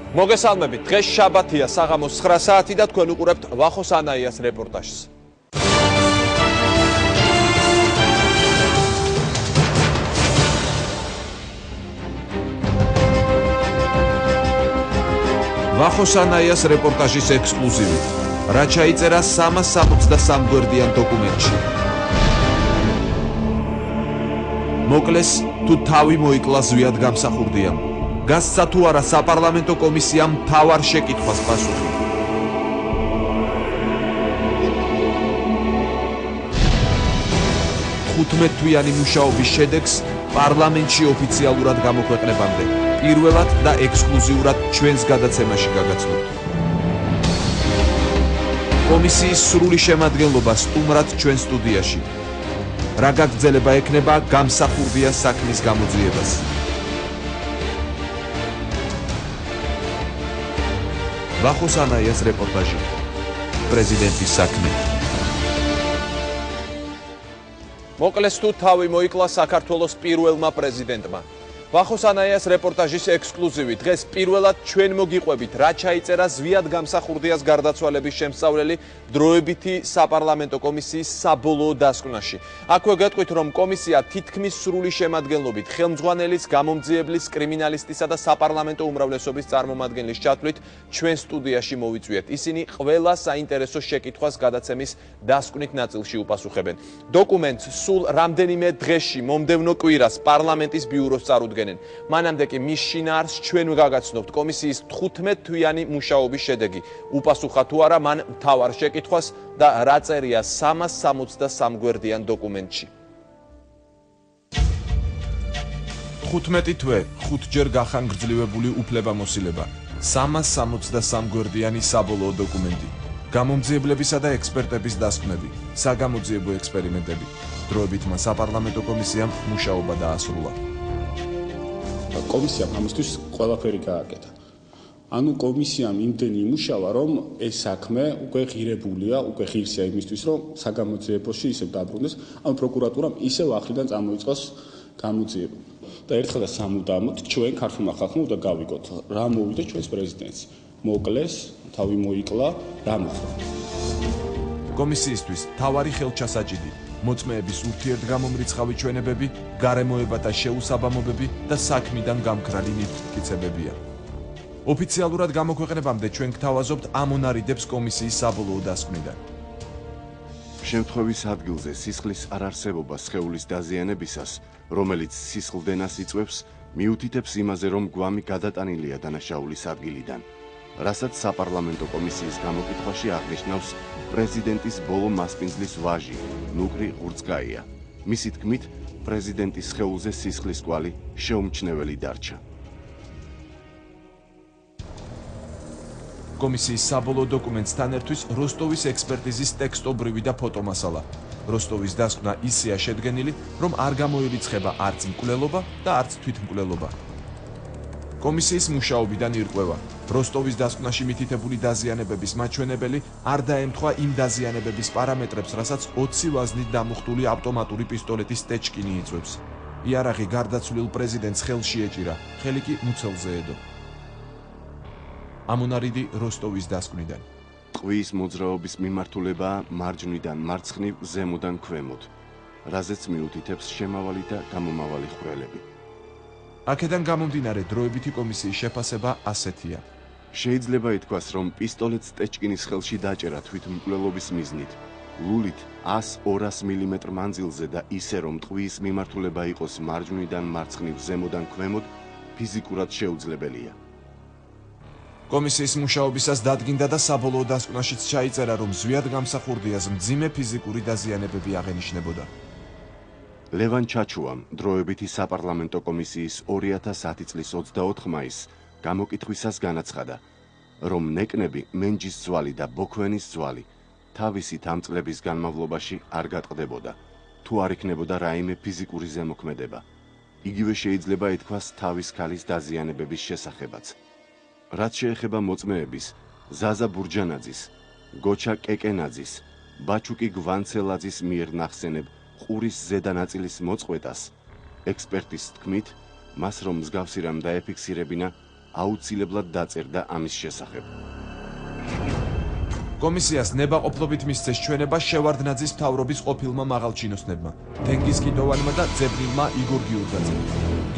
მოგესალმებით, დღეს შაბათია, საღამოს 9 საათი და თქვენ უყურებთ ვახოს ანაიას რეპორტაჟს. ვახოს ანაიას რეპორტაჟის ექსკლუზივით. რა ჩაიწერა 363 გვერდიან დოკუმენტში. მოკლეს, თუ თავი მოიკლა ზვიად გამსახურდიამ. გასცა თუ არა საპარლამენტო კომისიამ მთავარ შეკითხვას პასუხი. ხუთმეტთვიანი მუშაობის შედეგს პარლამენტში ოფიციალურად გამოქვეყნებამდე პირველად და ექსკლუზიურად ჩვენს გადაცემაში გაგაცნობთ. კომისიის სრული შემადგენლობა სტუმრად ჩვენ სტუდიაში. რა გაგრძელება ექნება გამსახურდია საქმის გამოძიებას. ვახოს ანაიას რეპორტაჟი. პრეზიდენტის საქმე. მოკლეს თუ თავი მოიკლა საქართველოს პირველმა პრეზიდენტმა. ვახოს ანაიას რეპორტაჟის ექსკლუზივი. დღეს პირველად ჩვენ მოგიყვებით რა ჩაიწერა ზვიად გამსახურდიას გარდაცვალების შემსწავლელი დროებითი საპარლამენტო კომისიის საბოლოო დასკვნაში. აქვე გეტყვით, რომ კომისია თითქმის სრული შემადგენლობით ხელმძღვანელის, გამომძიებლის, კრიმინალისტისა და საპარლამენტო უმრავლესობის წარმომადგენლის ჩათვლით ჩვენ სტუდიაში მოვიწვიეთ. ისინი ყველა საინტერესო შეკითხვას გადაცემის დასკვნით ნაწილში უპასუხებენ. დოკუმენტს სულ რამდენიმე დღეში მომდევნო კვირას პარლამენტის ბიუროს წარუდგენენ. მანამდე კი მის შინაარსს ჩვენ ვგაგაცნობთ კომისიის 15-თვიანი მუშაობის შედეგი. უპასუხა თუ არა მან მთავარ შეკითხვას და რა წერია 363 გვერდიან დოკუმენტში. 15 თვე, 5 ჯერ გახანგრძლივებული უფლებამოსილება. 363 გვერდიანი საბოლოო დოკუმენტი. გამომძიებლებისა და ექსპერტების დასკვნები, საგამოძიებო ექსპერიმენტები. დროებითმა საპარლამენტო კომისიამ მუშაობა დაასრულა. კომისიამ ამისთვის ყველაფერი გააკეთა. ანუ კომისიამ იმდენი იმუშავა, რომ ეს საქმე უკვე ღირებულია, უკვე ღირსია იმისთვის, რომ საგამოძიებოში ისევ დაბრუნდეს, ანუ პროკურატურამ ისევ ახლიდან წამოიწყოს გამოძიება. და ერთხელ და სამუდამოდ ჩვენ ქართულმა ხალხმა უნდა გავიგოთ, რა მოვიდა ჩვენს პრეზიდენტს. მოკლეს, თავი მოიკლა, რა მოხდა. კომისიისთვის თავარი ხელჩასაჭიდი. მოწმეების ურთიერთგამომრიცხავი ჩვენებები, გარემოებათა შეუსაბამობები და საქმიდან გამქრალი მტკიცებებია. ოფიციალურად გამოქვეყნებამდე ჩვენ გთავაზობთ ამონარიდებს კომისიის საბოლოო დასკვნიდან. შემთხვევის ადგილზე სისხლის არარსებობა სხეულის დაზიანებისას, რომელიც სისხლდენას იწვევს, მიუთითებს იმაზე, რომ გვამი გადატანილია დანაშაულის ადგილიდან. რასაც საპარლამენტო კომისიის გამოკითხვაში აღნიშნავს პრეზიდენტის ბოლო მასპინძლის ვაჟი, ნუკრი ღურცკაია. მისი თქმით, პრეზიდენტის სხეულზე სისხლის კვალი შეუმჩნეველი დარჩა. კომისიის საბოლოო დოკუმენტთან ერთვის როსტოვის ექსპერტიზის ტექსტობრივი და ფოტომასალა. როსტოვის დასკვნა ისეა შედგენილი, რომ არ გამოირიცხება არც მკვლელობა და არც თვითმკვლელობა. კომისიის მუშაობიდან ირკვევა, როსტოვის დასკვნაში მითითებული დაზიანებების მაჩვენებელი არ დაემთხვა იმ დაზიანებების პარამეტრებს, რასაც 20 ვაზნით დამუხტული ავტომატური პისტოლეტის ტეჩკინი იწვევს. იარაღი გარდაცვლილ პრეზიდენტს ხელში ეჭირა, ხელი კი მუცელზე ედო. ამონარიდი როსტოვის დასკვნიდან. ტყვის მოძრაობის მიმართულებაა მარჯვნიდან მარცხნივ, ზემოდან ქვემოთ, რაზეც მიუთითებს შემავალი და გამომავალი ხვრელები. აქედან გამომდინარე დროებითი კომისიის შეფასება ასეთია. შეიძლება ითქვას, რომ პისტოლეტს ტეჩკინის ხელში დაჭერა თვითმკვლელობის მიზნით, ლულით 100-200 მმ მანძილზე და ისე, რომ ტყვის მიმართულება იყოს მარჯვნიდან მარცხნივ, ზემოდან ქვემოთ, ფიზიკურად შეუძლებელია. კომისიის მუშაობისას დადგინდა და საბოლოო დასკვნაშიც ჩაიწერა, რომ ზვიად გამსახურდიას მძიმე ფიზიკური დაზიანებები აღენიშნებოდა. ლევან ჩაჩუამ, დროებითი საპარლამენტო კომისიის 2010 წლის 24 მაისს გამოკითხვისას განაცხადა, რომ ნეკნები მენჯის ძვალი და ბოქვენის ძვალი თავისი თამწლების განმავლობაში არ გატყდებოდა, თუ არ იქნებოდა რაიმე ფიზიკური ზემოქმედება. იგივე შეიძლება ითქვას თავის ქალის დაზიანებების შესახებაც. რაც შეეხება მოწმეების, ზაზა ბურჯანაძის, გოჩა კეკენაძის, ბაჩუკი გვანცელაძის მიერ ნახსენებ ყურის ზედა ნაწილის მოწყვეტას, ექსპერტის თქმით, მას რომ მსგავსი რამ დაეფიქსირებინა, აუცილებლად დაწერდა ამის შესახებ. კომისიას ნებაყოფლობით მისცეს ჩვენება შევარდნაძის მთავრობის ყოფილმა მაღალჩინოსნებმა, თენგიზ კიტოვანმა და ძებნილმა იგორ გიორგაძემ.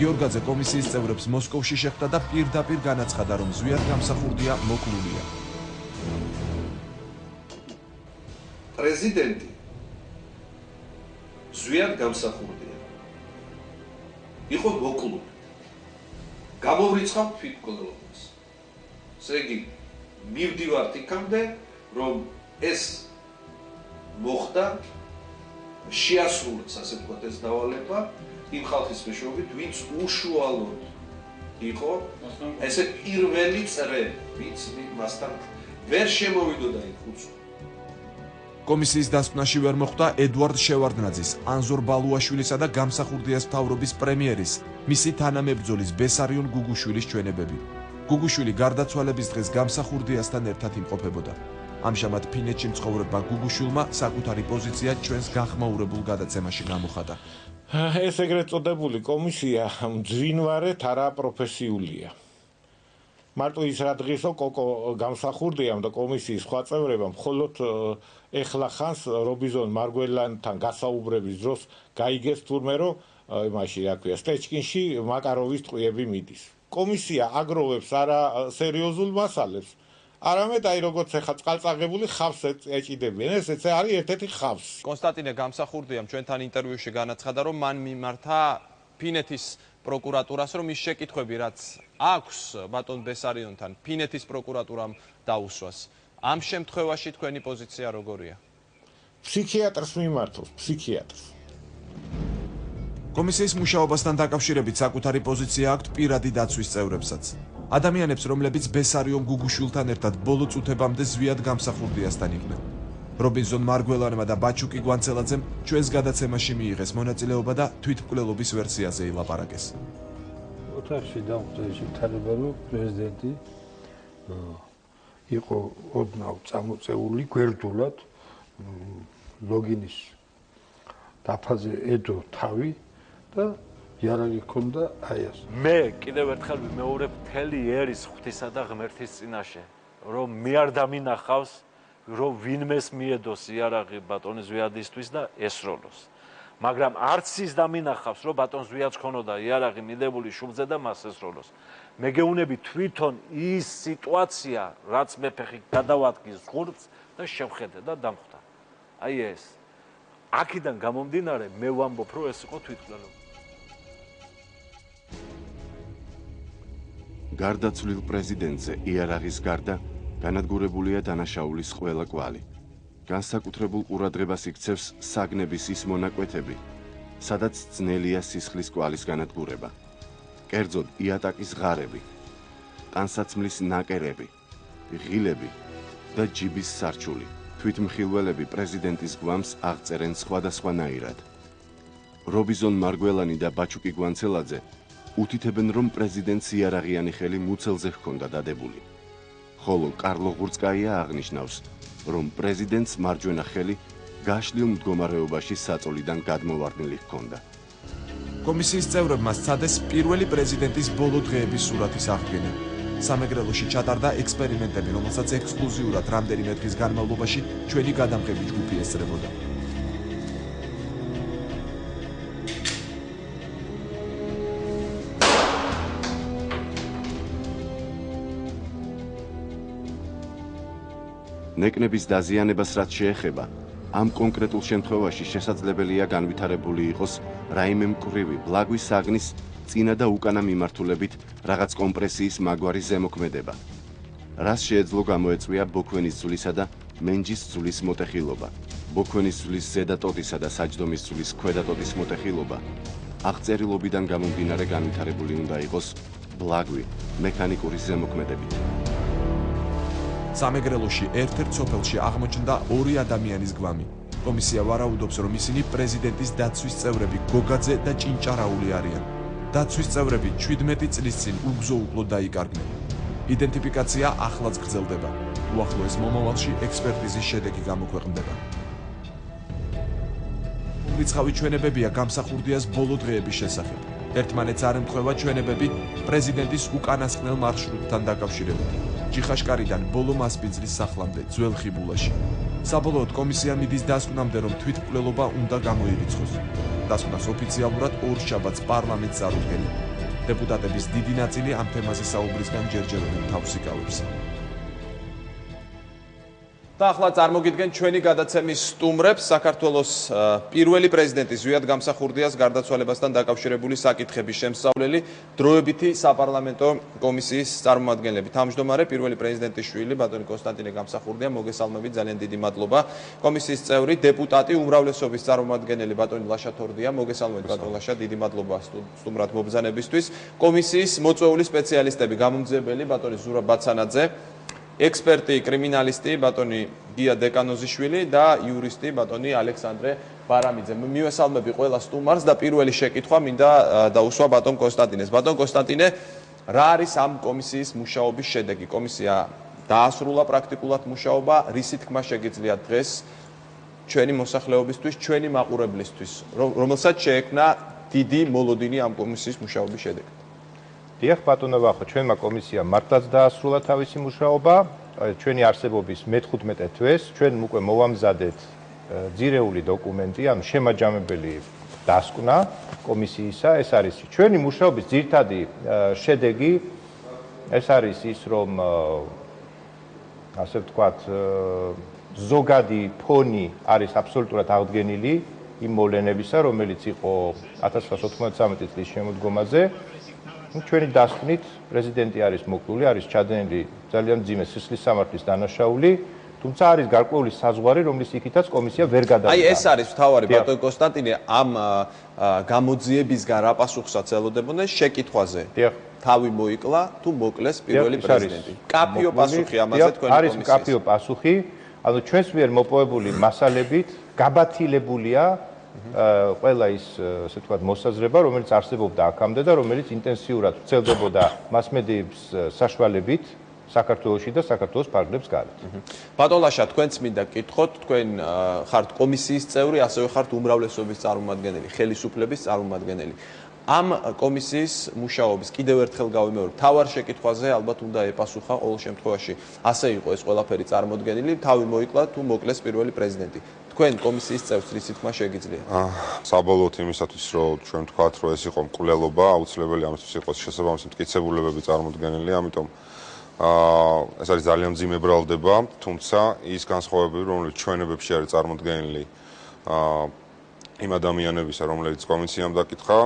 გიორგაძე კომისიის წევრებს მოსკოვში შეხვდა და პირდაპირ განაცხადა, რომ ზვიად გამსახურდია მოკლულია. პრეზიდენტი ზვიად გამსახურდია. იყო მოკლული. გამოვრიცხავ თვითმკვლელობას. ესე იგი, მივდივართ იქამდე, რომ ეს მოხდა შეასრულეს, ასე ვთქვათ, ეს დავალება იმ ხალხის მეშვეობით, ვინც უშუალოდ იყო ესე პირველი წრე, ვინც მასთან ვერ შემოვიდოდა იქ უცხო. კომისიის დასკვნაში ვერ მოხვდა ედვარდ შევარდნაძის, ანზორ ბალუაშვილისა და გამსახურდიას მთავრობის პრემიერის, მისი თანამებრძოლის ბესარიონ გუგუშვილის ჩვენებები. გუგუშვილი გარდაცვალების დღეს გამსახურდიასთან ერთად იმყოფებოდა. ამჟამად ფინეთში მცხოვრებმა გუგუშვილმა საკუთარი პოზიცია ჩვენს გახმაურებულ გადაცემაში გამოხატა. ეს ეგრეთ წოდებული კომისია მძვინვარეთ არაპროფესიულია. მარტო ის რა დღისო კოკო გამსახურდიამ და კომისიის სხვა წევრებამ მხოლოდ ეხლა ხანს რობიზონ მარგველანთან გასაუბრების დროს გაიგეს თურმე რომ იმაში რა ქვია სტეჩკინში მაკაროვის ტყვიები მიდის. კომისია აგროვებს არა სერიოზულ მასალებს, არამედ აი როგორც ეხა წყალწაღებული ხავს ეჭიდებიან. ეს არის ერთ-ერთი ხავსი. კონსტანტინე გამსახურდიამ ჩვენთან ინტერვიუში განაცხადა, რომ მან მიმართა ფინეთის პროკურატურას, რომ ის შეკითხვები, რაც აქვს ბატონ ბესარიონთან, ფინეთის პროკურატურამ დაუსვას. ამ შემთხვევაში თქვენი პოზიცია როგორია? ფსიქიატრს მიმართოს, ფსიქიატრს. კომისიის მუშაობასთან დაკავშირებით საკუთარი პოზიცია აქვთ პირადი დაცვის წევრებსაც. ადამიანებს, რომლებიც ბესარიონ გუგუშვილთან ერთად ბოლო წუთებამდე ზვიად გამსახურდიასთან იყვნენ. რობინზონ მარგველანმა და ბაჩუკი გვანცელაძემ ჩვენს გადაცემაში მიიღეს მონაწილეობა და თვითმკვლელობის ვერსიაზე ილაპარაკეს. ოთახში დამხვდა შეთანხმება, რომ პრეზიდენტი იყო ოდნავ წამოწეული გვერდულად ლოგინის დაფაზე ედო თავი და იარაღი ჰქონდა აი ეს. მე კიდევ ერთხელ ვიმეორებ მთელი ერის ღვთისა და ღმერთის წინაშე, რომ მე არ დამინახავს, რომ ვინმეს მიედოს იარაღი ბატონის ზვიადისთვის და ესროლოს. მაგრამ არც ის დამინახავს, რომ ბატონ ზვიადს ქონოდა იარაღი მიდებული შუბლზე და მას ესროლოს. მე გეუბნები თვითონ ის სიტუაცია, რაც მე ფეხი გადავადგის ზღურბს და შევხედე და დამხვდა. აი ეს. აქედან გამომდინარე მე ვამბობ, რომ ეს იყო თვითმკვლელობა. გარდაცვლილ პრეზიდენტზე იარაღის გარდა განადგურებულია დანაშაულის ყველა კვალი. განსაკუთრებულ ყურადღებას იქცევს საგნების ის მონაკვეთები, სადაც ძნელია სისხლის კვალის განადგურება. კერძოდ იატაკის ღარები, ტანსაცმლის ნაკერები, ღილები და ჯიბის სარჩული. თვითმხილველები პრეზიდენტის გვამს აღწერენ სხვადასხვანაირად. რობიზონ მარგველანი და ბაჩუკი გვანცელაძე უთითებენ, რომ პრეზიდენტს იარაღიანი ხელი მუცელზე ჰქონდა დადებული. ხოლო კარლო ღურწკაია აღნიშნავს, რომ პრეზიდენტს მარჯვენა ხელი გაშლილ მდგომარეობაში საწოლიდან გადმოვარდნილი ჰქონდა. კომისიის წევრებმა სცადეს პირველი პრეზიდენტის ბოლო დღეების სურათის აღდგენა. სამეგრელოში ჩატარდა ექსპერიმენტები, რომელსაც ექსკლუზიურად რამდენიმე დღის განმავლობაში ჩვენი გადამღები ჯგუფი ესწრებოდა. ნეკნების დაზიანებას რაც შეეხება, ამ კონკრეტულ შემთხვევაში შესაძლებელია განვითარებული იყოს რაიმე მკვრივი ბლაგვის საგნის წინა და უკანა მიმართულებით რაღაც კომპრესიის მაგვარი ზემოქმედება. რას შეეძლო გამოეწვია ბოქვენის ძვლისა და მენჯის ძვლის მოტეხილობა. ბოქვენის ძვლის ზედა ტოტისა და საჯდომის ძვლის ქვედა ტოტის მოტეხილობა აღწერილობიდან გამომდინარე განვითარებული უნდა იყოს ბლაგვი მექანიკური ზემოქმედებით. სამეგრელოში ერთ-ერთ სოფელში აღმოჩნდა ორი ადამიანის გვამი. კომისია ვარაუდობს, რომ ისინი პრეზიდენტის დაცვის წევრები გოგაძე და ჭინჭარაული არიან. დაცვის წევრები 17 წლის წინ უგზო-უკლოდ დაიკარგნენ. იდენტიფიკაცია ახლაც გრძელდება. უახლოეს მომავალში ექსპერტიზის შედეგი გამოქვეყნდება. რიცხავი ჩვენებებია გამსახურდიას ბოლო დღეების შესახებ. ერთმანეთს არ ემთხვევა ჩვენებები პრეზიდენტის უკანასკნელ მარშრუტთან დაკავშირებით. ჯიხაშკარიდან ბოლო მასპინძლის სახლამდე ძველ ხიბულაში. საბოლოოდ კომისია მიდის დასკვნამდე, რომ თვითმკვლელობა უნდა გამოირიცხოს. დასკვნას ოფიციალურად ორ შაბათს პარლამენტს წარუდგენენ. დეპუტატების დიდი ნაწილი ამ თემაზე საუბრისგან ჯერჯერობით თავს იკავებს. და ახლა წარმოგიდგენ ჩვენი გადაცემის სტუმრებს საქართველოს პირველი პრეზიდენტი ზვიად გამსახურდიას გარდაცვალებასთან დაკავშირებული საკითხების შემსწავლელი დროებითი საპარლამენტო კომისიის წარმომადგენლები. თავმჯდომარე პირველი პრეზიდენტის შვილი ბატონი კონსტანტინე გამსახურდია, მოგესალმებით, ძალიან დიდი მადლობა. კომისიის წევრი დეპუტატი უმრავლესობის წარმომადგენელი ბატონი ლაშა თორდია, მოგესალმებით ბატონ ლაშა, დიდი მადლობა სტუმრად მობრძანებისთვის. კომისიის მოწვეული სპეციალისტები, გამომძიებელი ბატონი ზურაბ ბაცანაძე, ექსპერტი, კრიმინალისტი ბატონი გია დეკანოზიშვილი და იურისტი ბატონი ალექსანდრე ბარამიძე. მივესალმები ყველა სტუმარს და პირველი შეკითხვა მინდა დაუსვა ბატონ კონსტანტინეს. ბატონ კონსტანტინე, რა არის ამ კომისიის მუშაობის შედეგი? კომისია დაასრულა პრაქტიკულად მუშაობა, რისი თქმა შეგიძლიათ დღეს ჩვენი მოსახლეობისთვის, ჩვენი მაყურებლისთვის, რომელსაც შეექმნა დიდი მოლოდინი ამ კომისიის მუშაობის შედეგად? დიახ, ბატონო ვახო, ჩვენმა კომისიამ მართლაც დაასრულა თავისი მუშაობა, ჩვენი არსებობის მე-15 თვეს, ჩვენ უკვე მოვამზადეთ ძირეული დოკუმენტი, ანუ შემაჯამებელი დასკვნა კომისიისა, ეს არის ჩვენი მუშაობის ძირითადი შედეგი, ეს არის ის, რომ ასე ვთქვათ, ზოგადი ფონი არის აბსოლუტურად აღდგენილი იმ მოვლენებისა, რომელიც იყო 1993 წლის შემოდგომაზე. ჩვენი დასკვნით პრეზიდენტი არის მოკლული, არის ჩადენილი ძალიან მძიმე სისხლის სამართლის დანაშაული, თუმცა არის გარკვეული საზღვარი, რომლის იქითაც კომისია ვერ გადავიდა. აი ეს არის მთავარი ბატონ კონსტანტინე, ამ გამოძიებისგან რა პასუხსაც ელოდებოდნენ შეკითხვაზე. თავი მოიკლა თუ მოკლეს პირველი პრეზიდენტი. კაფიო პასუხი ამაზე თქვენი კომისიის. არის კაფიო პასუხი, ანუ ჩვენს მიერ მოპოვებული მასალებით გაბათილებულია ყველა ის ასე ვთქვათ მოსაზრება, რომელიც არსებობდა აქამდე და რომელიც ინტენსიურად ვრცელდებოდა მასმედიების საშუალებით საქართველოში და საქართველოს ფარგლებს გარეთ. ბატონ ლაშა, თქვენც მინდა გკითხოთ, თქვენ ხართ კომისიის წევრი, ასევე ხართ უმრავლესობის წარმომადგენელი, ხელისუფლების წარმომადგენელი. ამ კომისიის მუშაობის კიდევ ერთხელ გავიმეორებ, თავარ შეკითხვაზე ალბათ უნდა ეპასუხა ყოველ შემთხვევაში. ასე იყო ეს ყველაფერი წარმოდგენილი, თავი მოიკლა თუ მოკლეს პირველი პრეზიდენტი. თქვენ კომისიის წევრს რისი თქმა შეგიძლიათ? საბოლოოდ იმისათვის, რომ ჩვენ ვთქვათ, რომ ეს იყო მკვლელობა, აუცილებელი ამისთვის იყოს შესაბამისი მტკიცებულებები წარმოდგენილი, ამიტომ ეს არის ძალიან მძიმე ბრალდება, თუმცა ის განსხვავებები, რომელიც ჩვენებებში არის წარმოდგენილი იმ ადამიანებისა, რომლებიც კომისიამ დაკითხა,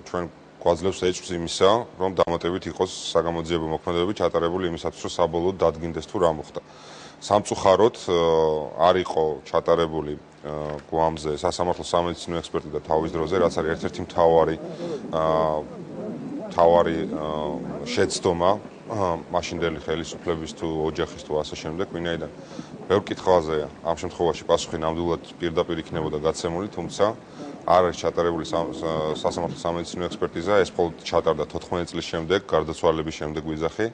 ჩვენ გვაძლევს ეჭვს იმისა, რომ დამატებით იყოს საგამოძიებო მოქმედებები ჩატარებული იმისათვის, რომ საბოლოოდ დადგინდეს თუ რა მოხდა. სამწუხაროდ არ იყო ჩატარებული გვამზე სასამართლო სამედიცინო ექსპერტი და თავის დროზე, რაც არის ერთ-ერთი მთავარი შეცდომა მაშინდელი ხელისუფლების თუ ოჯახის თუ ასე შემდეგ, ვინაიდან ბევრ კითხვაზე ამ შემთხვევაში პასუხი ნამდვილად პირდაპირ იქნებოდა გაცემული, თუმცა არ არის ჩატარებული სასამართლო სამედიცინო ექსპერტიზა, ეს მხოლოდ ჩატარდა 14 წლის შემდეგ, გარდაცვალების შემდეგ ვიძახი.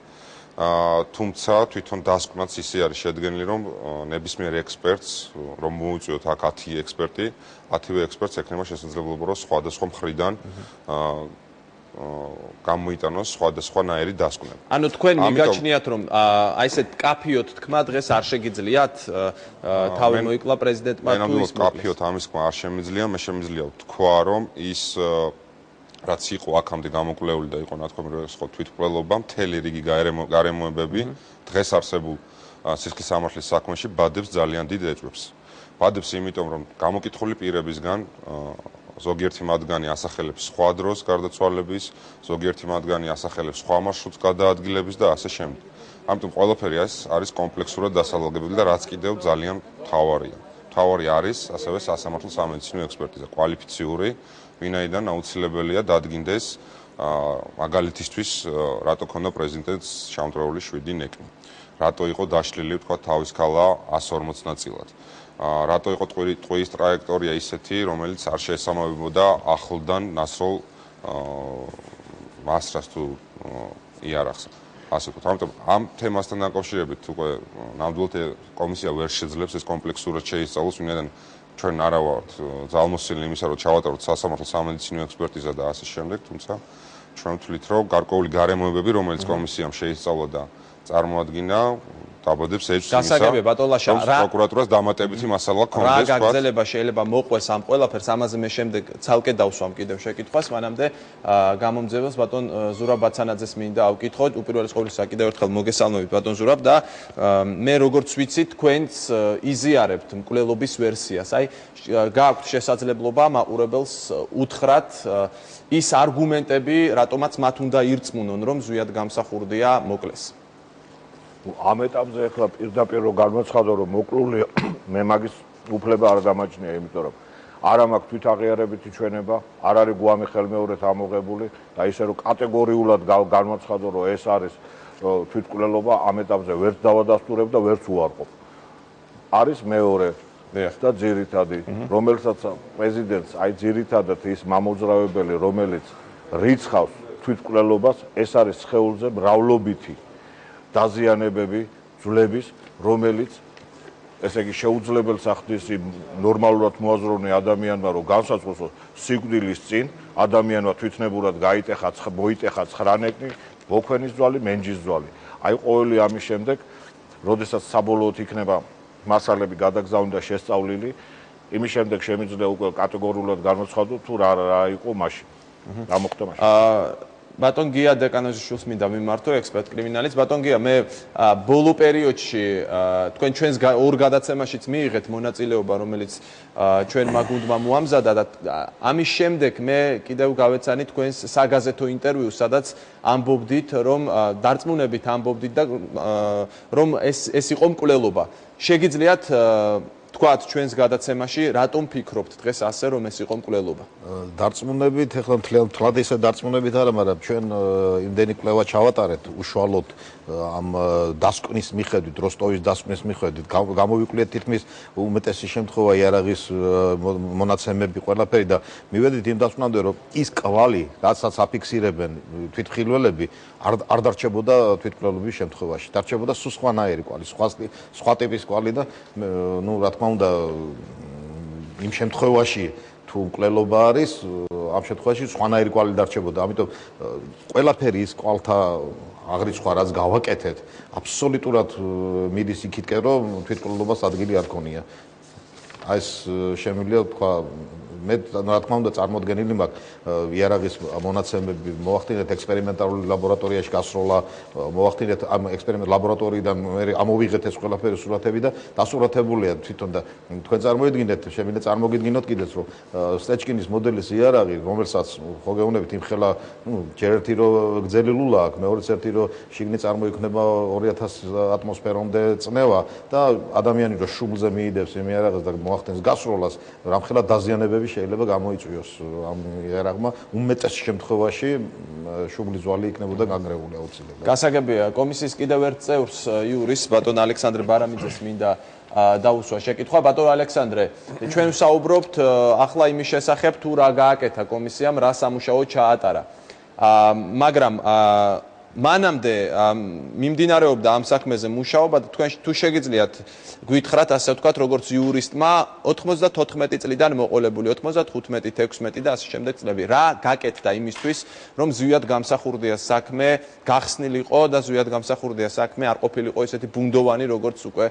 თუმცა თვითონ დასკვნაც ისე არის შედგენილი, რომ ნებისმიერ ექსპერტს, რომ მოუწიოთ აქ 10 ექსპერტი, 10-ვე ექსპერტს ექნება შესაძლებლობა, რომ სხვადასხვა მხრიდან გამოიტანოს სხვადასხვანაირი დასკვნები. ანუ თქვენ მიგაჩნიათ, რომ აი ესეთ კაფიოთ თქმა დღეს არ შეგიძლიათ თავი მოიკლა პრეზიდენტმა თუ ის ნამდვილად კაფიოთ ამის თქმა არ შემიძლია, მე შემიძლია ვთქვა, რომ ის რაც იყო აქამდე გამოკვლეული და იყო ნათქვამი, რომ ეს ხო თვითმკვლელობა, მთელი რიგი გარემოებები დღეს არსებულ სისხლის სამართლის საქმეში ბადებს ძალიან დიდ ეჭვებს. ბადებს იმიტომ, რომ გამოკითხული პირებისგან ზოგიერთი მათგანი ასახელებს სხვა დროს გარდაცვალების, ზოგიერთი მათგანი ასახელებს სხვა მარშრუტს გადაადგილების და ასე შემდეგ. ამიტომ ყველაფერი არის კომპლექსურად დასალაგებული და რაც კიდევ ძალიან მთავარია. მთავარი არის ასევე სასამართლო სამედიცინო ექსპერტიზა, კვალიფიციური, ვინაიდან აუცილებელია დადგინდეს მაგალითისთვის რატო ქონდა პრეზიდენტს ჩამწრეული 7 ნეკნი. რატო იყო დაშლილი, თქვა, თავის ქალა 140 ნაწილად. რატო იყო ტყუის ტრაექტორია ისეთი, რომელიც არ შეესაბამებოდა ახლდან ნასროლ მასრას თუ იარაღს. ასე ვთქვათ, ამიტომ ამ თემასთან დაკავშირებით უკვე ნამდვილად კომისია ვერ შეძლებს ეს კომპლექსურად შეისწავლოს, ვინაიდან ჩვენ არა ვართ ძალმოსილი იმისა, რომ ჩავატაროთ სასამართლო სამედიცინო ექსპერტიზა და ასე შემდეგ, თუმცა ჩვენ ვთვლით, რომ გარკვეული გარემოებები, რომელიც კომისიამ შეისწავლა და წარმოადგინა, დაბადებს ეჭვს იმისა, გასაგებია ბატონ ლაშა, პროკურატურას დამატებითი მასალა ქონდეს. რა გაგრძელება შეიძლება მოყვეს ამ ყველაფერს, ამაზე მე შემდეგ ცალკე დავსვამ კიდევ შეკითხვას, მანამდე გამომძეველს ბატონ ზურაბ ბაცანაძეს მინდა ავკითხოთ. უპირველეს ყოვლისა კიდევ ერთხელ მოგესალმებით ბატონ ზურაბ და მე როგორც ვიცი თქვენც იზიარებთ მკვლელობის ვერსიას. აი გააქვთ შესაძლებლობა მაყურებელს უთხრათ ის არგუმენტები, რატომაც მათ უნდა ირწმუნონ, რომ ზვიად გამსახურდია მოკლეს. ამ ეტაპზე ახლა პირდაპირ რო გამოცხადო რომ მოკლულია მე მაგის უფლება არ დამაჩნია იმიტომ რომ არა მაქვს თვითაღიარებითი ჩვენება არ არის გვამი ხელმეორედ ამოღებული და ისე რომ კატეგორიულად გამოცხადო რომ ეს არის თვითმკვლელობა ამ ეტაპზე ვერც დავადასტურებ და ვერც უარყოფ არის მეორე და ძირითადი რომელსაც პრეზიდენტს აი ძირითადად ის მამოძრავებელი რომელიც რიცხავს თვითმკვლელობას ეს არის სხეულზე მრავლობითი დაზიანებები ძვლების რომელიც ესე იგი შეუძლებელს ახდის ნორმალურად მოაზროვნე ადამიანმა რომ განსაცვლოს სიკვდილის წინ ადამიანმა თვითნებურად მოიტეხა ხრანეკნი ბოქვენის ძვალი მენჯის ძვალი აი ყოველი ამის შემდეგ როდესაც საბოლოოდ იქნება მასალები გადაგზავნილი და შესწავლილი იმის შემდეგ შემიძლია უკვე კატეგორიულად გამოცხადო თუ რა იყო მაშინ რა მოხდა მაშინ ბატონ გია დეკანოზიშვილს მინდა მიმართო ექსპერტ კრიმინალის ბატონ გია მე ბოლო პერიოდში თქვენ ჩვენს ორ გადაცემაშიც მიიღეთ მონაწილეობა რომელიც ჩვენმა გუნდმა მოამზადა და ამის შემდეგ მე კიდევ გავეცანი თქვენს საგაზეთო ინტერვიუს სადაც ამბობდით რომ დარწმუნებით ამბობდით და რომ ეს იყო მკვლელობა შეგიძლიათ თქვათ ჩვენს გადაცემაში რატომ ფიქრობთ დღეს ასე რომ ეს იყო მკვლელობა დარწმუნებით ეხლა მთლად ისე დარწმუნებით არა მაგრამ ჩვენ იმდენი კვლევა ჩავატარეთ უშუალოდ ამ დასკვნის მიხედვით როსტოვის დასკვნის მიხედვით გამოვიკვლიეთ თითქმის უმეტესი შემთხვევა იარაღის მონაცემები ყველაფერი და მივედით იმ დასკვნამდე რომ ის კვალი რასაც აფიქსირებენ თვითმხილველები არ დარჩებოდა თვითმკვლელობის შემთხვევაში დარჩებოდა სულ სხვანაირი კვალი სხვა ტიპის კვალი და ნუ რა თქმა უნდა იმ შემთხვევაში თუ მკვლელობა არის ამ შემთხვევაში სხვანაირი კვალი დარჩებოდა ამიტომ ყველაფერი ის კვალთა აღრიცხვა რაც გავაკეთეთ აბსოლუტურად მიდის იქითკენ რომ თვითმკვლელობას ადგილი არ ქონია აი ეს შემიძლია თქვა მე რა თქმა უნდა წარმოდგენილი მაქვს იარაღის მონაცემები მოახდინეთ ექსპერიმენტალური ლაბორატორიაში გასროლა მოახდინეთ ამ ექსპერიმენტ ლაბორატორიიდან მე ამოვიღეთ ეს ყველაფერი სურათები და დასურათებულია თვითონ და თქვენ წარმოიდგინეთ შემიძლია წარმოგიდგინოთ კიდეც რომ სტეჩკინის მოდელის იარაღი რომელსაც ხო გეუბნებით იმხელა ჯერ ერთი რომ გრძელი ლულა აქვს მეორეც ერთი რომ შიგნით წარმოიქმნება 2000 ატმოსფერომდე წნევა და ადამიანი რომ შუბლზე მიიდებს იმ იარაღს და მოახდენს გასროლას რამხელა დაზიანებები შეიძლება გამოიწვიოს ამ იარაღმა უმეტეს შემთხვევაში შუბლის ძვალი იქნებოდა განგრეული აუცილებლად. გასაგებია კომისიის კიდევ ერთ წევრს იურის ბატონ ალექსანდრე ბარამიძეს მინდა დაუსვა შეკითხვა ბატონ ალექსანდრე ჩვენ ვსაუბრობთ ახლა იმის შესახებ თუ რა გააკეთა კომისიამ რა სამუშაო ჩაატარა მაგრამ მანამდე მიმდინარეობდა ამ საქმეზე მუშაობა და თქვენ თუ შეგიძლიათ გვითხრათ ასე ვთქვათ როგორც იურისტმა 94 წლიდან მოყოლებული 95 16 და ასე შემდეგ წლები რა გაკეთდა იმისთვის რომ ზვიად გამსახურდია საქმე გახსნილიყო და ზვიად გამსახურდია საქმე არ ყოფილიყო ესეთი ბუნდოვანი როგორც უკვე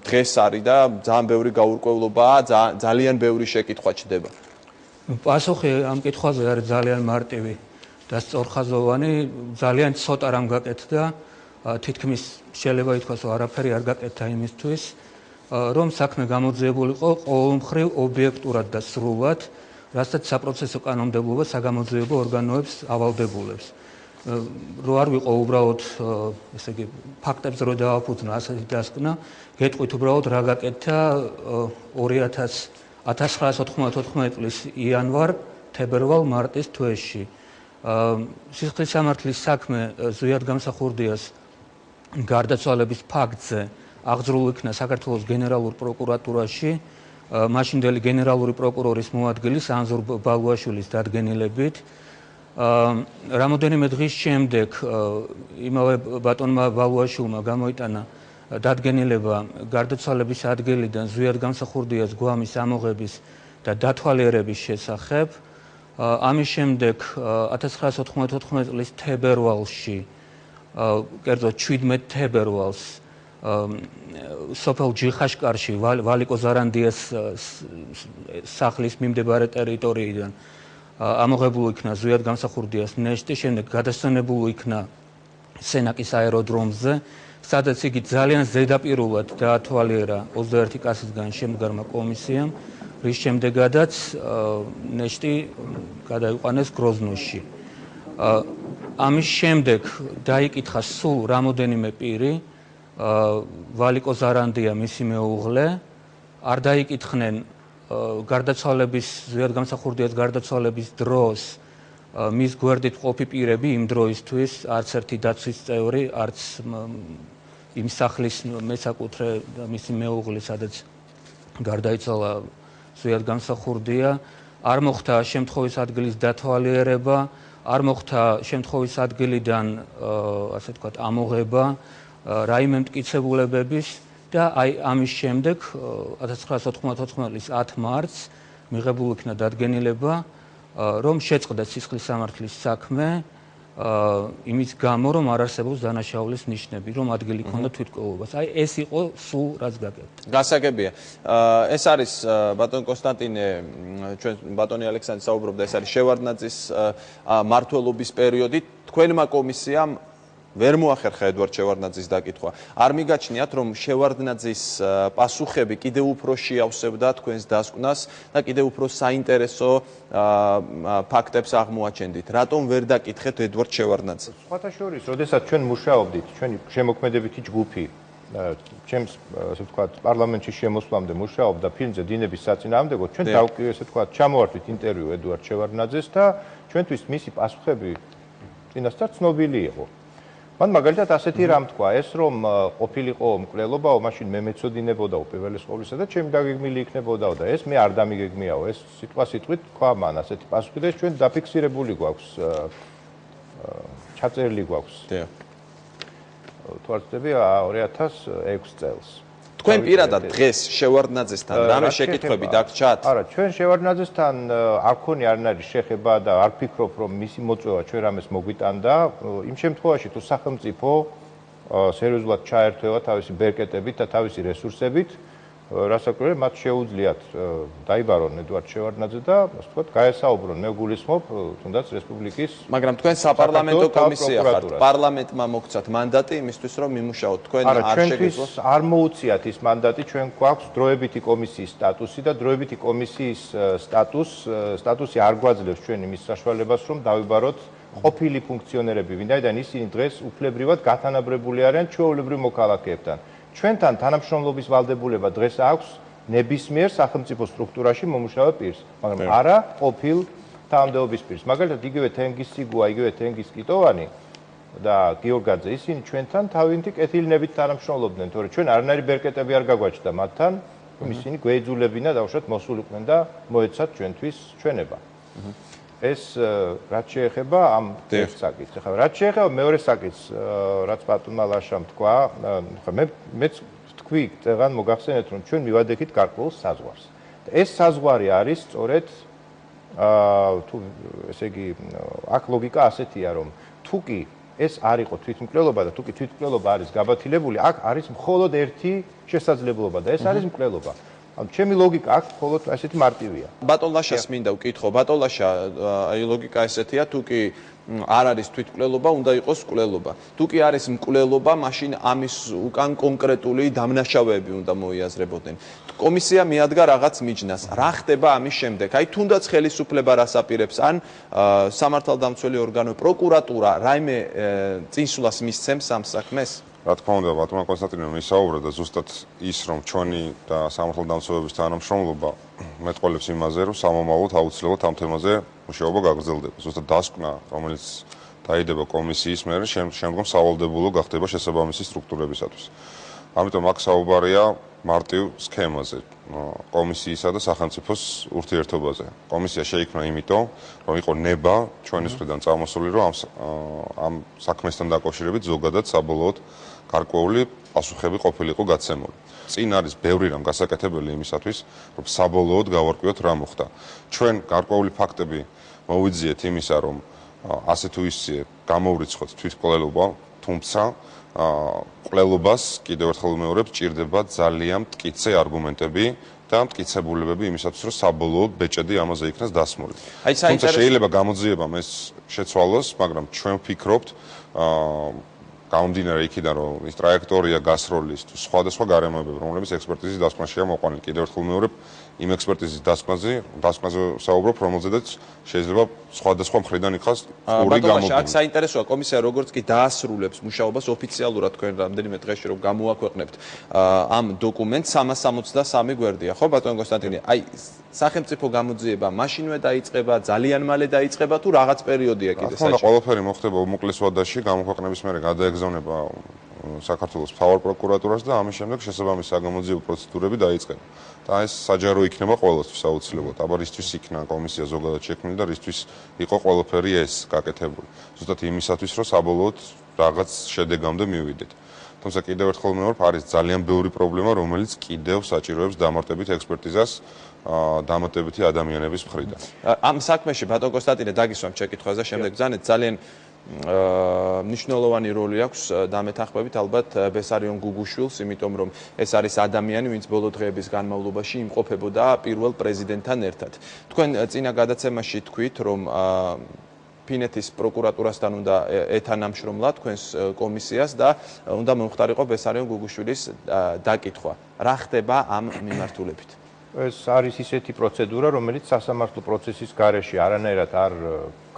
დღეს არის და ძალიან ბევრი გაურკვევლობაა ძალიან ბევრი შეკითხვა ჩდება პასუხი ამ კითხვაზე არის ძალიან მარტივი და სწორხაზოვანი ძალიან ცოტა რამ გაკეთდა თითქმის შეიძლება ითქვას რომ არაფერი არ გაკეთდა იმისთვის რომ საქმე გამოძიებულიყო ყოველმხრივ ობიექტურად და სრულად რასაც საპროცესო კანონმდებლობა საგამოძიებო ორგანოებს ავალდებულებს რო არ ვიყო უბრალოდ ესე იგი ფაქტებს რო დააფუძნა ასეთი დასკვნა გეტყვით უბრალოდ რა გაკეთდა 1994 წლის იანვარ თებერვალ მარტის თვეში სისხლის სამართლის საქმე ზვიად გამსახურდიას გარდაცვალების ფაქტზე აღძრულ იქნა საქართველოს გენერალურ პროკურატურაში მაშინდელი გენერალური პროკურორის მოადგილის ანზორ ბალუაშვილის დადგენილებით რამოდენიმე დღის შემდეგ იმავე ბატონმა ბალუაშვილმა გამოიტანა დადგენილება გარდაცვალების ადგილიდან ზვიად გამსახურდიას გვამის ამოღების და დათვალიერების შესახებ. ამის შემდეგ 1994 წლის თებერვალში, კერძოდ 17 თებერვალს სოფელ ჯიხაშკარში ვალიკო ზარანდიას სახლის მიმდებარე ტერიტორიიდან ამოღებული იქნა ზვიად გამსახურდიას ნეშტი, შემდეგ გადასვენებული იქნა სენაკის აეროდრომზე, სადაც იგი ძალიან ზედაპირულად დაათვალიერა 21 კაცისგან შემდგარმა კომისიამ, რის შემდეგაც ნეშტი გადაიყვანეს გროზნოში. ამის შემდეგ დაიკითხა სულ რამოდენიმე პირი, ვალიკო ზარანდია მისი მეუღლე, არ დაიკითხნენ გარდაცვალების ზვიად გამსახურდიას გარდაცვალების დროს მის გვერდით ყოფი პირები იმ დროისთვის არც ერთი დაცვის წევრი, არც იმ სახლის მესაკუთრე და მისი მეუღლე, სადაც გარდაიცვალა ზვიად გამსახურდია, არ მოხდა შემთხვევის ადგილის დათვალიერება, არ მოხდა შემთხვევის ადგილიდან ასე ვთქვათ ამოღება რაიმე მტკიცებულებების და აი ამის შემდეგ 1994 წლის 10 მარტს მიღებული იქნა დადგენილება, რომ შეწყდა სისხლის სამართლის საქმე იმის გამო, რომ არ არსებობს დანაშაულის ნიშნები, რომ ადგილი ჰქონდა თვითმკვლელობას. აი ეს იყო სულ რაც გაკეთდა. გასაგებია. ეს არის ბატონ კონსტანტინე, ჩვენ ბატონი ალექსანდრე საუბრობდა, ეს არის შევარდნაძის მმართველობის პერიოდი. თქვენმა კომისიამ ვერ მოახერხა ედვარდ შევარდნაძის დაკითხვა. არ მიგაჩნიათ, რომ შევარდნაძის პასუხები კიდევ უფრო შეავსებდა თქვენს დასკვნას და კიდევ უფრო საინტერესო ფაქტებს აღმოაჩენდით. რატომ ვერ დაკითხეთ ედვარდ შევარდნაძეს? სხვათა შორის, როდესაც ჩვენ მუშაობდით, ჩვენი შემოქმედებითი ჯგუფი, ჩემს ასე ვთქვათ, პარლამენტში შემოსვლამდე მუშაობდა ფილმზე დინების საწინააღმდეგოდ, ჩვენ ესე ვთქვათ, ჩამოვართვით ინტერვიუ ედვარდ შევარდნაძეს და ჩვენთვის მისი პასუხები წინასწარ ცნობილი იყო. მან მაგალითად ასეთი რამ თქვა, ეს რომ ყოფილიყო მკვლელობაო, მაშინ მე მეცოდინებოდაო პირველის ყოვლისა და ჩემი დაგეგმილი იქნებოდაო და ეს მე არ დამიგეგმიაო, ეს სიტყვასიტყვით თქვა მან ასეთი პასუხი და ეს ჩვენ დაფიქსირებული გვაქვს, ჩაწერილი გვაქვს. თუ არ ვცდები 2006 წელს. თქვენ პირადად დღეს შევარდნაძესთან რამე შეკითხვები დაგჭათ? არა, ჩვენ შევარდნაძესთან არ ქონია არნაირი შეხება და არ ფიქრობ, რომ მისი მოწვევა ჩვენ რამეს მოგვიტანდა. იმ შემთხვევაში თუ სახელმწიფო სერიოზულად ჩაერთვება თავისი ბერკეტებით და თავისი რესურსებით, რასაკვირველია, მათ შეუძლიათ დაიბარონ ედვარდ შევარდნაძე და ასე ვთქვათ, გაესაუბრონ. მე გულისხმობ თუნდაც რესპუბლიკის. მაგრამ თქვენ საპარლამენტო კომისია ხართ. პარლამენტმა მოგცათ მანდატი იმისთვის, რომ იმუშაოთ. თქვენ არ შეგიძლიათ? არ მოუწიათ ის მანდატი, ჩვენ გვაქვს დროებითი კომისიის სტატუსი და დროებითი კომისიის სტატუსი არ გვაძლევს ჩვენ იმის საშუალებას, რომ დავიბაროთ ყოფილი ფუნქციონერები, ვინაიდან ისინი დღეს უფლებრივად გათანაბრებული არიან ჩვეულებრივ მოქალაქეებთან. ჩვენთან თანამშრომლობის ვალდებულება დღეს აქვს ნებისმიერ სახელმწიფო სტრუქტურაში მომუშავე პირს, მაგრამ არა ყოფილ თანამდებობის პირს. მაგალითად, იგივე თენგის სიგუა, იგივე თენგის კიტოვანი და გიორგაძე, ისინი ჩვენთან თავიანთი კეთილნებით თანამშრომლობდნენ, თორე ჩვენ არანაირი ბერკეტები არ გაგვაჩნდა მათთან, რომ ისინი გვეიძულებინა დავუშვათ მოსულიყვნენ და მოეცათ ჩვენთვის ჩვენება. ეს რაც შეეხება ამ ერთ საკითხს. ახლა რაც შეეხება მეორე საკითხს, რაც ბატონმა ლაშამ თქვა, მეც თქვი, წეგან მოგახსენეთ, რომ ჩვენ მივადექით გარკვეულ საზღვარს. და ეს საზღვარი არის სწორედ თუ ესე იგი აქ ლოგიკა ასეთია, რომ თუ კი ეს არ იყო თვითმკვლელობა და თუ კი თვითმკვლელობა არის გაბათილებული, აქ არის მხოლოდ ერთი შესაძლებლობა და ეს არის მკვლელობა. ამ ჩემი ლოგიკა აქ მხოლოდ ასეთი მარტივია. ბატონ ლაშას მინდა ვკითხო. ბატონ ლაშა, აი ლოგიკა ესეთია, თუ კი არ არის თვითმკვლელობა, უნდა იყოს მკვლელობა. თუ კი არის მკვლელობა, მაშინ ამის უკან კონკრეტული დამნაშავეები უნდა მოიაზრებოდნენ. კომისია მიადგა რაღაც მიჯნას. რა ხდება ამის შემდეგ? აი თუნდაც ხელისუფლება რას აპირებს, ან სამართალდამცველი ორგანო, პროკურატურა რაიმე წინსვლას მისცემს ამ საქმეს? რა თქმა უნდა, ბატონმა კონსტანტინემ ისაუბრა და ზუსტად ის, რომ ჩვენი და სამართალდამცველობის თანამშრომლობა მეტყოლებს იმაზე, რომ სამომავლოდ აუცილებლად ამ თემაზე მუშაობა გაგრძელდება. ზუსტად დასკვნა, რომელიც დაიდება კომისიის მერე, შემდგომ სავალდებულო გახდება შესაბამისი სტრუქტურებისათვის. ამიტომ აქ საუბარია მარტივ სქემაზე, კომისიისა და სახელმწიფოს ურთიერთობაზე. კომისია შეიქმნა იმიტომ, რომ იყო ნება ჩვენი მხრიდან წამოსული, რომ ამ საქმესთან დაკავშირებით ზოგადად საბოლოოდ გარკვეული პასუხები ყოფილიყო გაცემული. წინ არის ბევრი რამ გასაკეთებელი იმისათვის, რომ საბოლოოდ გავარკვიოთ რა მოხდა. ჩვენ გარკვეული ფაქტები მოვიძიეთ იმისა, რომ ასე თუ ისე გამოვრიცხოთ თვითმკვლელობა, თუმცა მკვლელობას კიდევ ერთხელ ვიმეორებ, ჭირდება ძალიან მტკიცე არგუმენტები და მტკიცებულებები იმისათვის, რომ საბოლოოდ ბეჭედი ამაზე იქნას დასმული. თუმცა შეიძლება გამოძიებამ ეს შეცვალოს, მაგრამ ჩვენ ვფიქრობთ, გამომდინარე იქიდან, რომ ის ტრაექტორია გასროლის თუ სხვადასხვა გარემოებები, რომლებიც ექსპერტიზის დასკვნაშია მოყვანილი. კიდევ ერთხელ ვიმეორებ, იმ ექსპერტიზის დასკვნაზე საუბრობ, რომელზედაც შეიძლება სხვადასხვა მხრიდან იქას ორი გამოდული. აქ საინტერესოა კომისია როგორც კი დაასრულებს მუშაობას ოფიციალურად თქვენ რამდენიმე დღეში რომ გამოაქვეყნებთ ამ დოკუმენტს 363 გვერდია, ხო ბატონო კონსტანტინე? აი სახელმწიფო გამოძიება მაშინვე დაიწყება, ძალიან მალე დაიწყება თუ რაღაც პერიოდია კიდე საჭირო? ყველაფერი მოხდება უმოკლეს ვადაში, გამოქვეყნების მერე გადაეგზავნება საქართველოს მთავარ პროკურატურას და ამის შემდეგ შესაბამისი საგამოძიებო პროცედურები დაიწყება. და ეს საჯარო იქნება ყოველთვის აუცილებლად. აბა რისთვის იქნა კომისია ზოგადად შექმნილი და რისთვის იყო ყველაფერი ეს გაკეთებული. ზუსტად იმისათვის, რომ საბოლოოდ რაღაც შედეგამდე მივიდეთ. თუმცა კიდევ ერთხელ ვიმეორებ, არის ძალიან ბევრი პრობლემა, რომელიც კიდევ საჭიროებს დამატებით ექსპერტიზას დამატებითი ადამიანების მხრიდან. ამ საქმეში ბატონ კონსტანტინე დაგისვამთ შეკითხვაზე, შემდეგ ბრძანეთ ძალიან მნიშვნელოვანი როლი აქვს დამეთანხმებით ალბათ ბესარიონ გუგუშვილს, იმიტომ რომ ეს არის ადამიანი, ვინც ბოლო დღეების განმავლობაში იმყოფებოდა პირველ პრეზიდენტთან ერთად. თქვენ წინა გადაცემაში თქვით, რომ ფინეთის პროკურატურასთან უნდა ეთანამშრომლა თქვენს კომისიას და უნდა მომხდარიყო ბესარიონ გუგუშვილის დაკითხვა. რა ხდება ამ მიმართულებით? ეს არის ისეთი პროცედურა, რომელიც სასამართლო პროცესის გარეშე არანაირად არ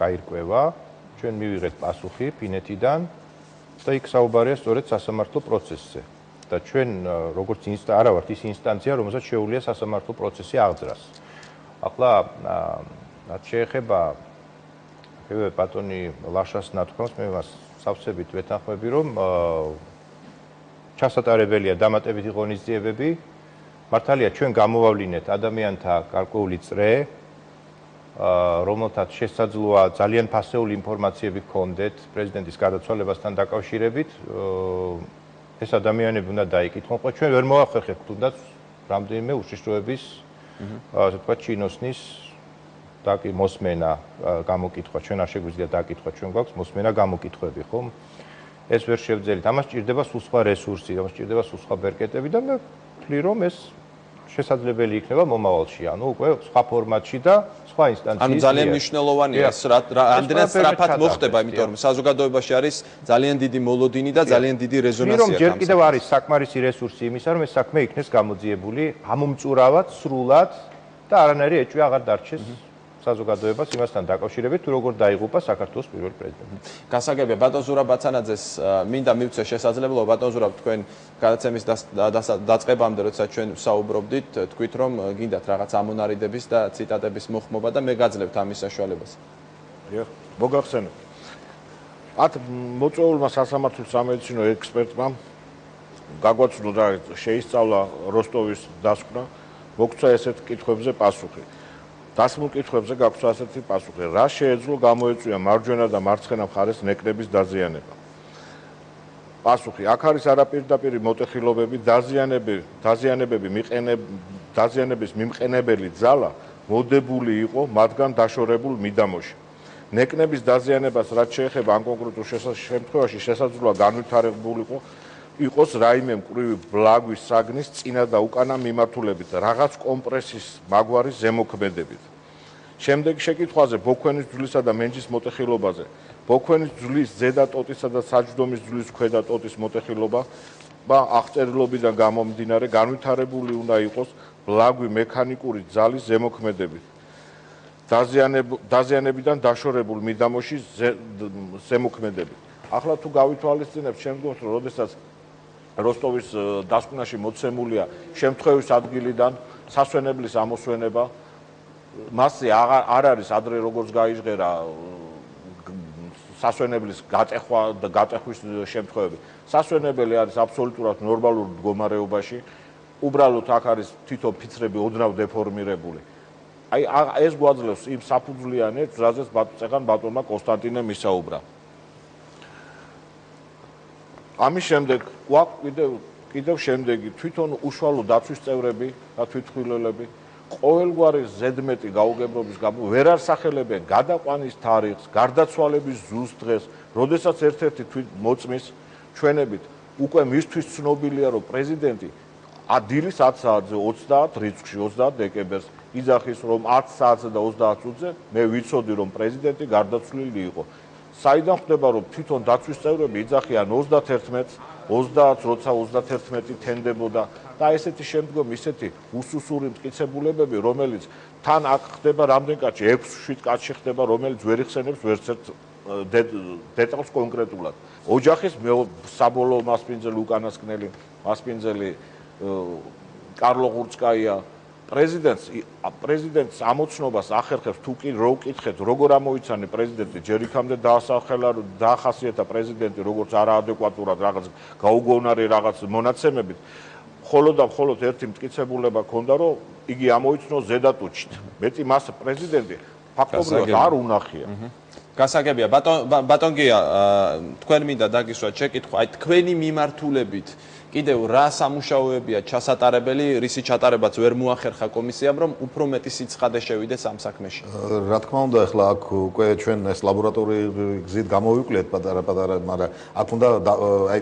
გაირკვევა. ჩვენ მივიღეთ პასუხი ფინეთიდან და იქ საუბარია სწორედ სასამართლო პროცესზე. და ჩვენ როგორც არა ვართ ის ინსტანცია, რომელსაც შეუძლია სასამართლო პროცესი აღძრას. ახლა რაც შეეხება ბატონი ლაშას ნათქვამს, მე მას სავსებით ვეთანხმები, რომ ჩასატარებელია დამატებითი ღონისძიებები. მართალია ჩვენ გამოვავლინეთ ადამიანთა გარკვეული წრე, რომელთაც შესაძლოა ძალიან ფასეული ინფორმაციები ჰქონდეთ პრეზიდენტის გარდაცვალებასთან დაკავშირებით. ეს ადამიანები უნდა დაიკითხონ. ხო, ჩვენ ვერ მოახერხებთ თუნდაც რამდენიმე უშიშროების, ასე ვთქვათ, ჩინოსნის მოსმენა გამოკითხვა. ჩვენ არ შეგვიძლია დაკითხვა, ჩვენ გვაქვს მოსმენა გამოკითხვები, ხომ? ეს ვერ შევძელით. ამას ჭირდება სულ სხვა რესურსი, ამას ჭირდება სულ სხვა ბერკეტები და მე ვთვლი, რომ ეს შესაძლებელი იქნება მომავალში, ანუ უკვე სხვა ფორმატში და სხვა ინსტანციის. ანუ ძალიან მნიშვნელოვანია ეს რამდენად სწრაფად მოხდება, იმიტომ რომ საზოგადოებაში არის ძალიან დიდი მოლოდინი და ძალიან დიდი რეზონანსი აქვს. ჯერ კიდევ არის საკმარისი რესურსი იმისა, რომ ეს საქმე იქნეს გამოძიებული ამომწურავად, სრულად და არანაირი ეჭვი აღარ დარჩეს საზოგადოებას იმასთან დაკავშირებით, თუ როგორ დაიღუპა საქართველოს პირველი პრეზიდენტი. გასაგებია, ბატონ ზურაბ ბაცანაძეს მინდა მივცე შესაძლებლობა, ბატონ ზურაბ, თქვენ გადაცემის დაწყებამდე, როცა ჩვენ საუბრობდით, თქვით, რომ გინდათ რაღაც ამონარიდების და ციტატების მოხმობა და მე გაძლევთ ამის საშუალებას. დიახ, მოგახსენებთ. ათ მოწვეულმა სასამართლო სამედიცინო ექსპერტმა გაგვაცნო და შეისწავლა როსტოვის დასკვნა, მოგცვა ესეთ კითხვებზე პასუხი. დასმულ კითხვებზე გაგვცვა ასეთი პასუხი: რა შეეძლო გამოეწვია მარჯვენა და მარცხენა მხარეს ნეკნების დაზიანება? პასუხი: აქ არის არაპირდაპირი მოტეხილობები, დაზიანების მიმყენებელი ძალა მოდებული იყო მათგან დაშორებულ მიდამოში. ნეკნების დაზიანებას რაც შეეხება ამ კონკრეტულ შემთხვევაში შესაძლოა განვითარებულიყო იყოს რაიმე მკვრივი ბლაგვის საგნის წინა და უკანა მიმართულებით რაღაც კომპრესის მაგვარი ზემოქმედებით. შემდეგ შეკითხვაზე ბოქვენის ძვლისა და მენჯის მოტეხილობაზე. ბოქვენის ძვლის ზედა ტოტისა და საჯდომის ძვლის ქვედა ტოტის მოტეხილობა აღწერილობიდან გამომდინარე განვითარებული უნდა იყოს ბლაგვი მექანიკური ძალის ზემოქმედებით. დაზიანებიდან დაშორებულ მიდამოში ზემოქმედებით. ახლა თუ გავითვალისწინებთ შემდგომს, რომ როდესაც როსტოვის დასკვნაში მოცემულია შემთხვევის ადგილიდან სასვენებლის ამოსვენება, მასზე არ არის ადრე როგორც გაიჟღერა სასვენებლის გაწეხვა და გაწეხვის შემთხვევები. სასვენებელი არის აბსოლუტურად ნორმალურ მდგომარეობაში. უბრალოდ აქ არის თვითონ ფიცრები ოდნავ დეფორმირებული. აი ეს გვაძლევს იმ საფუძვლიანებს, რაზეც წეგან ბატონმა კონსტანტინე მისაუბრა. ამის შემდეგ კიდევ შემდეგი თვითონ უშუალო დაცვის წევრები და თვითმხილველები ყოველგვარი ზედმეტი გაუგებრობის გამო ვერ არსახელებენ გადაყვანის თარიღს, გარდაცვალების ზუსტ დღეს, როდესაც ერთ-ერთი მოწმის ჩვენებით უკვე მისთვის ცნობილია, რომ პრეზიდენტი დილის 10 საათზე 30 რიცხვში 30 დეკემბერს იძახის, რომ 10 საათზე და 30 წუთზე მე ვიცოდი, რომ პრეზიდენტი გარდაცვლილი იყო. საიდან ხდება, რომ თვითონ დაცვის წევრები იძახიან 31-ს, 30-ს, როცა 31 თენდებოდა და ესეთი შემდგომ ისეთი უსუსური მტკიცებულებები, რომელიც თან აქ ხდება რამდენ კაცში, 6-7 კაცში ხდება, რომელიც ვერ იხსენებს ვერცერთ დეტალს კონკრეტულად. ოჯახის საბოლოო მასპინძელი უკანასკნელი მასპინძელი კარლო ღურცკაია პრეზიდენტს ამოცნობას ახერხებს თუ კი რო ვკითხეთ როგორ ამოიცანე პრეზიდენტი ჯერ იქამდე დაახასიათა პრეზიდენტი როგორც არაადეკვატურად რაღაც გაუგონარი რაღაც მონაცემებით მხოლოდ და მხოლოდ ერთი მტკიცებულება ქონდა რომ იგი ამოიცნო ზედატუჩით მეტი მას პრეზიდენტი ფაქტობრივად არ უნახია გასაგებია ბატონ გია თქვენ მინდა დაგისვათ შეკითხვა აი თქვენი მიმართულებით კიდევ რა სამუშაოებია ჩასატარებელი, რისი ჩატარებაც ვერ მოახერხა კომისიამ, რომ უფრო მეტი სიცხადე შევიდეს ამ საქმეში. რა თქმა უნდა, ახლა აქ უკვე ჩვენ ეს ლაბორატორიული გზით გამოვიკვლიეთ პატარა, მაგრამ აქ უნდა აი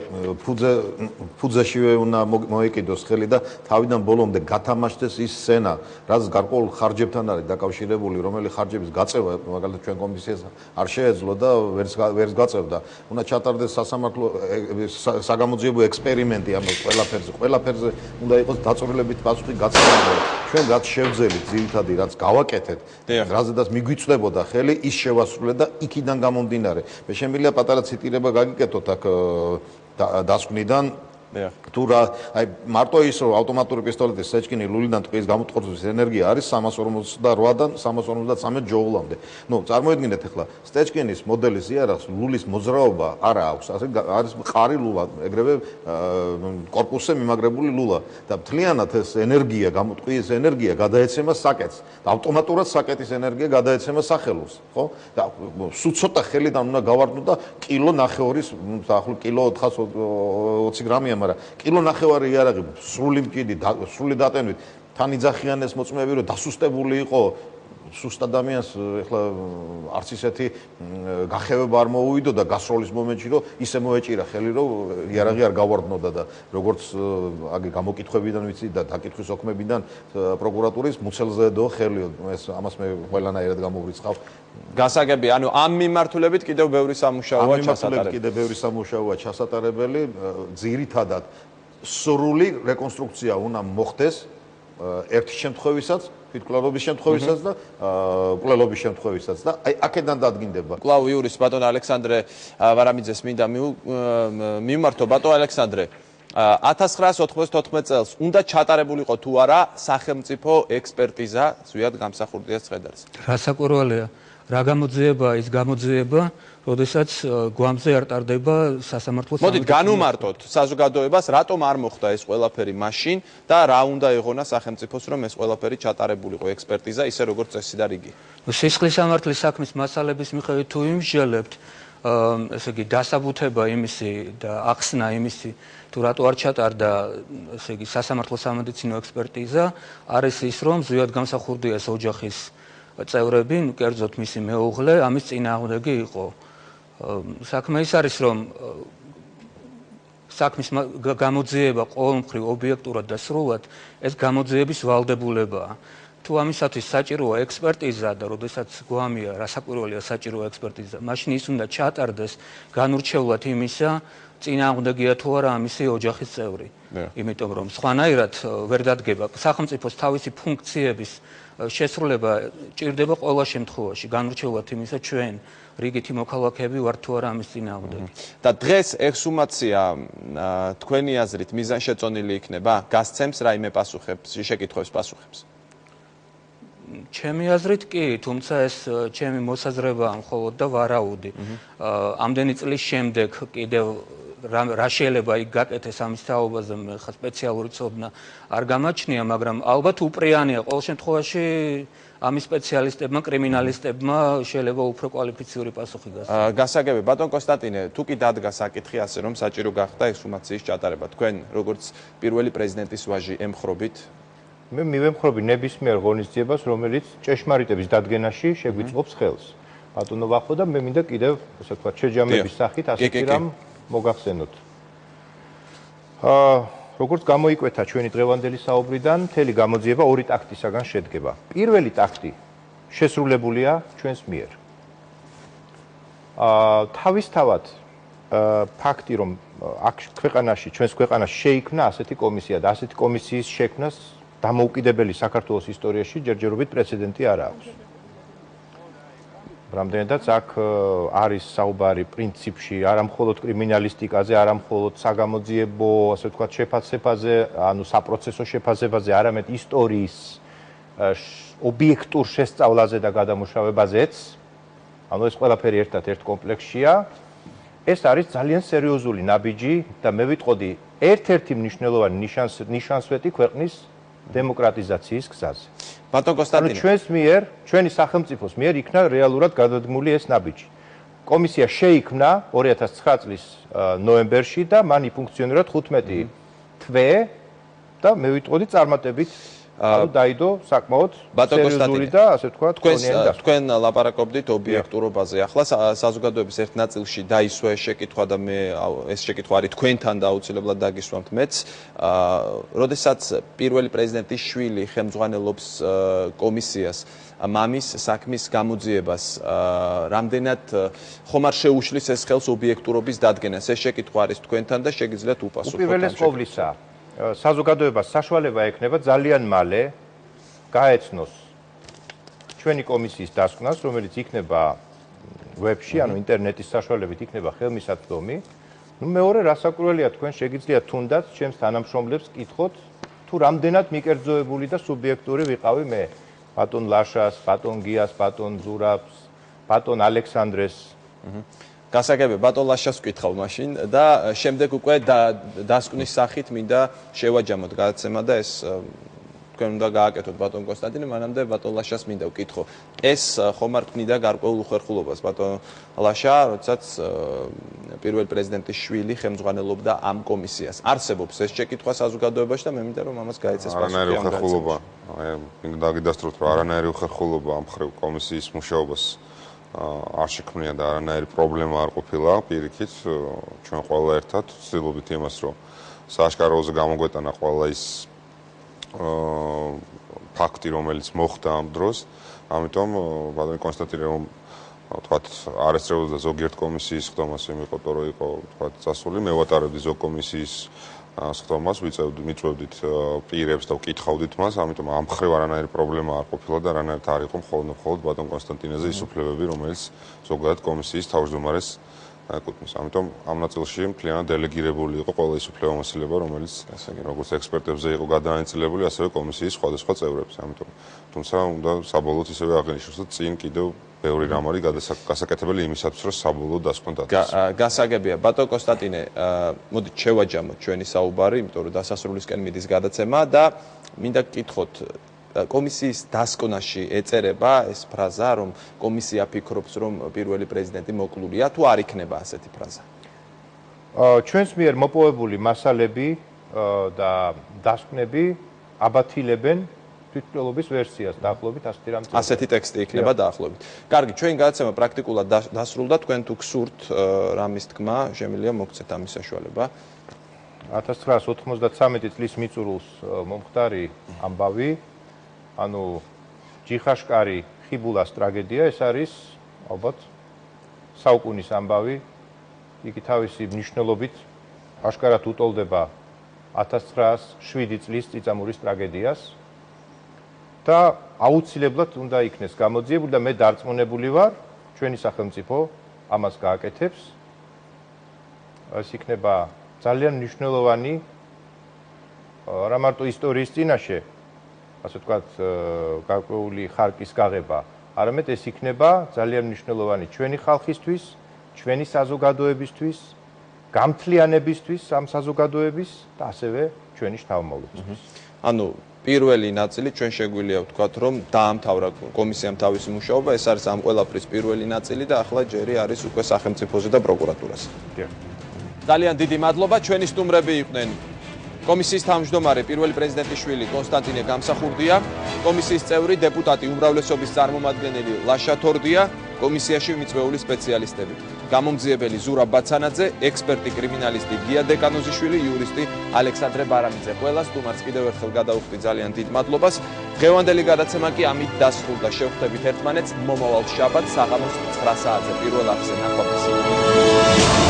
ფუძეშივე უნდა მოეკიდოს ხელი და თავიდან ბოლომდე გათამაშდეს ის სცენა, რაც გარკვეულ ხარჯებთან არის დაკავშირებული, რომელი ხარჯების გაწევა მაგალითად ჩვენ კომისიას არ შეეძლო და ვერც გაწევდა. უნდა ჩატარდეს სასამართლო საგამოძიებო ექსპერიმენტი ყველაფერზე უნდა იყოს დაწვრილებით პასუხი გაცემული. ჩვენ რაც შევძელით ძირითადი რაც გავაკეთეთ, რაზედაც მიგვიწვდებოდა ხელი, ის შევასრულეთ და იქიდან გამომდინარე. მე შემიძლია პატარა ციტირება გაგიკეთოთ აქ დასკვნიდან თუ რა აი მარტო ის რომ ავტომატური პისტოლეტის სეჭკინი ლულიდან ტყის გამოტყორვის ენერგია არის 358-დან 353 ჯოულამდე. ნუ წარმოიდგინეთ ახლა სეჭკინის მოდელის იარაღს ლულის მოძრაობა არა აქვს, ასე არის მყარი ლულა, ეგრევე კორპუსზე მიმაგრებული ლულა და მთლიანად ეს ენერგია, გამოტყვის ენერგია გადაეცემა საკეთს და ავტომატურად საკეთის ენერგია გადაეცემა სახელოს, ხო? და სულ ცოტა ხელიდან უნდა გავარდნო და კილო ნახევრის, ახლო კილო 420 გრამია მაგრამ კილო ნახევარი იარაღი სრული მკიდი სრული დატენვით თან იძახიან ეს მოწმეები რომ დასუსტებული იყო სუსტ ადამიანს ეხლა არც ისეთი გახევება არ მოუვიდო და გასროლის მომენტში რომ ისე მოეჭირა ხელი რომ იარაღი არ გავარდნოდა და როგორც აგი გამოკითხვებიდან ვიცი და დაკითხვის ოქმებიდან პროკურატურის მუცელზედო ხელი ეს ამას მე ყველანაირად გამოვრიცხავ გასაგები ანუ ამ მიმართულებით კიდევ ბევრი სამუშაოა ჩასატარებელი კიდევ ბევრი სამუშაოა ჩასატარებელი ძირითადად სრული რეკონსტრუქცია უნდა მოხდეს ერთი შემთხვევისაც თვითმკვლელობის შემთხვევისაც და მკვლელობის შემთხვევისაც და აი აქედან დადგინდება. კვლავ იურის ბატონ ალექსანდრე ვარამიძეს მინდა მიმართო ბატონ ალექსანდრე 1994 წელს უნდა ჩატარებულიყო თუ არა სახელმწიფო ექსპერტიზა ზვიად გამსახურდიას ცხედარს. რასაკვირველია რა გამოძიება ის გამოძიება როდესაც გვამზე არ ტარდება სასამართლო მოდით განუმარტოთ საზოგადოებას რატომ არ მოხდა ეს ყველაფერი მაშინ და რა უნდა ეღონა სახელმწიფოს რომ ეს ყველაფერი ჩატარებულიყო ექსპერტიზა ისე როგორც წესი და რიგი. სისხლის სამართლის საქმის მასალების მიხედვით თუ იმსჯელებთ ესე იგი დასაბუთება იმისი და ახსნა იმისი თუ რატო არ ჩატარდა ესე იგი სასამართლო სამედიცინო ექსპერტიზა არის ის რომ ზვიად გამსახურდიას ოჯახის წევრები, კერძოდ მისი მეუღლე, ამის წინააღმდეგი იყო. საქმე ის არის, რომ საქმის გამოძიება ყოველმხრივ ობიექტურად და სრულად ეს გამოძიების ვალდებულებაა. თუ ამისათვის საჭიროა ექსპერტიზა და როდესაც გვამია რასაკვირველია საჭიროა ექსპერტიზა, მაშინ ის უნდა ჩატარდეს განურჩევლად იმისა, წინააღმდეგია თუ არა ამისი ოჯახის წევრი. იმიტომ რომ სხვანაირად ვერ დადგება სახელმწიფოს თავისი ფუნქციების შესრულება ჭირდება ყველა შემთხვევაში განურჩევლად იმისა ჩვენ რიგითი მოქალაქეები ვართ თუ არა ამის წინააღმდეგი. და დღეს ექსჰუმაცია თქვენი აზრით მიზანშეწონილი იქნება? გასცემს რაიმე პასუხებს, შეკითხვებს პასუხებს? ჩემი აზრით კი, თუმცა ეს ჩემი მოსაზრებაა მხოლოდ და ვარაუდი. ამდენი წლის შემდეგ კიდევ რა შეიძლება იქ გაკეთეს ამის თაობაზე მე ხა სპეციალური ცოდნა არ გამაჩნია, მაგრამ ალბათ უპრიანია ყოველ შემთხვევაში ამის სპეციალისტებმა, კრიმინალისტებმა შეიძლება უფრო კვალიფიციური პასუხი გასცეს. გასაგები, ბატონ კონსტანტინე, თუ კი დადგა საკითხი ასე რომ საჭირო გახდა ექსჰუმაციის ჩატარება, თქვენ როგორც პირველი პრეზიდენტის ვაჟი ემხრობით? მე მივემხრობი ნებისმიერ ღონისძიებას, რომელიც ჭეშმარიტების დადგენაში შეგვიწყობს ხელს. ბატონო ვახო და მე მინდა კიდევ, ასე ვთქვათ, შეჯამების სახით ასეთი რამ მოგახსენოთ. როგორც გამოიკვეთა ჩვენი დღევანდელი საუბრიდან, მთელი გამოძიება ორი ტაქტისაგან შედგება. პირველი ტაქტი შესრულებულია ჩვენს მიერ. თავისთავად ფაქტი, რომ აქ ქვეყანაში, ჩვენს ქვეყანაში შეიქმნა ასეთი კომისია და ასეთი კომისიის შექმნას დამოუკიდებელი საქართველოს ისტორიაში ჯერჯერობით პრეცედენტი არ აქვს. რამდენადაც აქ არის საუბარი პრინციპში არა მხოლოდ კრიმინალისტიკაზე, არა მხოლოდ საგამოძიებო, ასე ვთქვათ, შეფასებაზე, ანუ საპროცესო შეფასებაზე, არამედ ისტორიის ობიექტურ შესწავლაზე და გადამუშავებაზეც. ანუ ეს ყველაფერი ერთად ერთ კომპლექსშია. ეს არის ძალიან სერიოზული ნაბიჯი და მე ვიტყოდი ერთ-ერთი მნიშვნელოვანი ნიშანსვეტი ქვეყნის დემოკრატიზაციის გზაზე. ბატონ კონსტანტინე, ჩვენს მიერ, ჩვენი სახელმწიფოს მიერ იქნა რეალურად გადადგმული ეს ნაბიჯი. კომისია შეიქმნა 2009 წლის ნოემბერში და მან იფუნქციონირა 15 თვე და მე ვიტყოდი წარმატებით დაიდო საკმაოდ სერიოზული და ასე ვთქვათ, კონიანი დასკვნა. თქვენ ლაპარაკობდით ობიექტურობაზე. ახლა საზოგადოების ერთ ნაწილში დაისვა ეს შეკითხვა და მე ეს შეკითხვა არის თქვენთან და აუცილებლად დაგისვამთ მეც. როდესაც პირველი პრეზიდენტის შვილი ხელმძღვანელობს კომისიას, მამის საქმის გამოძიებას, რამდენად ხომ არ შეუშლის ეს ხელს ობიექტურობის დადგენას? ეს შეკითხვა არის თქვენთან და შეგიძლიათ უპასუხოთ. უპირველეს ყოვლისა საზოგადოებას საშუალება ექნება ძალიან მალე გაეცნოს ჩვენი კომისიის დასკვნას, რომელიც იქნება ვებში, ანუ ინტერნეტის საშუალებით იქნება ხელმისაწვდომი. მეორე რასაკვირველია, თქვენ შეგიძლიათ თუნდაც ჩემს თანამშრომლებს კითხოთ, თუ რამდენად მიკერძოებული და სუბიექტური ვიყავი მე ბატონ ლაშას, ბატონ გიას, ბატონ ზურაბს, ბატონ ალექსანდრეს. გასაგები, ბატონ ლაშას ვკითხავ მაშინ და შემდეგ უკვე დასკვნის სახით მინდა შევაჯამოთ გადაცემა და ეს თქვენ უნდა გააკეთოთ ბატონ კონსტანტინე, მანამდე ბატონ ლაშას მინდა ვკითხო. ეს ხომ არ ქმნიდა გარკვეულ უხერხულობას ბატონ ლაშა, როდესაც პირველი პრეზიდენტის შვილი ხელმძღვანელობდა ამ კომისიას. არსებობს ეს შეკითხვა საზოგადოებაში და მე მინდა რომ ამას გაეცეს პასუხი. არანაირი უხერხულობა. მინდა დაგიდასტუროთ, რომ არანაირი უხერხულობა ამ მხრივ კომისიის მუშაობას არ შექმნია და არანაირი პრობლემა არ ყოფილა პირიქით. ჩვენ ყველა ერთად ვცდილობთ იმას, რომ სააშკაროზე გამოგვეტანა ყველა ის ფაქტი, რომელიც მოხდა ამ დროს. ამიტომ ბატონი კონსტანტინე რომ ვთქვათ, არ ესწრებოდა ზოგიერთ კომისიის ხდომას, იმიყო, რომ იყო ვთქვათ წასული, მე ვატარებდი ზოგ კომისიის ხდომას, მიწვევდით პირებს და ვკითხავდით მას, ამიტომ ამ მხრივ არანაირი პრობლემა არ ყოფილა და არანაირად არ იყო მხოლოდ ბატონ კონსტანტინეზე ის უფლებები, რომელიც ზოგადად კომისიის თავმჯდომარეს ეკუთვნის. ამიტომ ამ ნაწილში მთლიანად დელეგირებული იყო ყველა ის უფლებამოსილება, რომელიც როგორც ექსპერტებზე იყო გადაანაწილებული, ასევე კომისიის სხვადასხვა წევრებს. ამიტომ თუმცა უნდა საბოლოოდ ისევე აღინიშნოს, რომ წინ კიდევ ბევრი რამ არის გასაკეთებელი იმისათვის, რომ საბოლოოდ დასკვნა დადგეს. გასაგებია, ბატონ კონსტანტინე, მოდით შევაჯამოთ ჩვენი საუბარი, იმიტომ რომ დასასრულისკენ მიდის გადაცემა და მინდა გკითხოთ კომისიის დასკვნაში ეწერება ეს ფრაზა, რომ კომისია ფიქრობს, რომ პირველი პრეზიდენტი მოკლულია, თუ არ იქნება ასეთი ფრაზა? ჩვენს მიერ მოპოვებული მასალები და დასკვნები აბათილებენ თვითმკვლელობის ვერსიას დაახლოებით ასეთი რამ. ასეთი ტექსტი იქნება დაახლოებით. კარგი, ჩვენი გადაცემა პრაქტიკულად დასრულდა, თქვენ თუ გსურთ რამის თქმა, შემიძლია მოგცეთ ამის საშუალება. 1993 წლის მიწურულს მომხდარი ამბავი, ანუ ჯიხაშკარი ხიბულას ტრაგედია, ეს არის ალბათ საუკუნის ამბავი. იგი თავისი მნიშვნელობით აშკარად უტოლდება 1907 წლის წიწამურის ტრაგედიას და აუცილებლად უნდა იქნეს გამოძიებული და მე დარწმუნებული ვარ, ჩვენი სახელმწიფო ამას გააკეთებს. ეს იქნება ძალიან მნიშვნელოვანი არა მარტო ისტორიის წინაშე, ასე ვთქვათ, გარკვეული ხარკის გაღება, არამედ ეს იქნება ძალიან მნიშვნელოვანი ჩვენი ხალხისთვის, ჩვენი საზოგადოებისთვის, გამთლიანებისთვის ამ საზოგადოების და ასევე ჩვენი შთამომავლობისთვის. ანუ პირველი ნაწილი ჩვენ შეგვიძლია ვთქვათ, რომ დაამთავრა კომისიამ თავისი მუშაობა, ეს არის ამ ყველაფრის პირველი ნაწილი და ახლა ჯერი არის უკვე სახელმწიფოზე და პროკურატურაზე. ძალიან დიდი მადლობა, ჩვენი სტუმრები იყვნენ კომისიის თავმჯდომარე პირველი პრეზიდენტის შვილი კონსტანტინე გამსახურდია, კომისიის წევრი დეპუტატი უმრავლესობის წარმომადგენელი ლაშა თორდია, კომისიაში მიწვეული სპეციალისტები. გამომძიებელი ზურაბ ბაცანაძე, ექსპერტი კრიმინალისტი გია დეკანოზიშვილი, იურისტი ალექსანდრე ბარამიძე. ყველა სტუმარს კიდევ ერთხელ გადავუხდი ძალიან დიდ მადლობას. დღევანდელი გადაცემა კი ამით დასრულდა. შევხვდებით ერთმანეთს მომავალ შაბათს საღამოს 9 საათზე პირველ არხზე. ნახვამდის.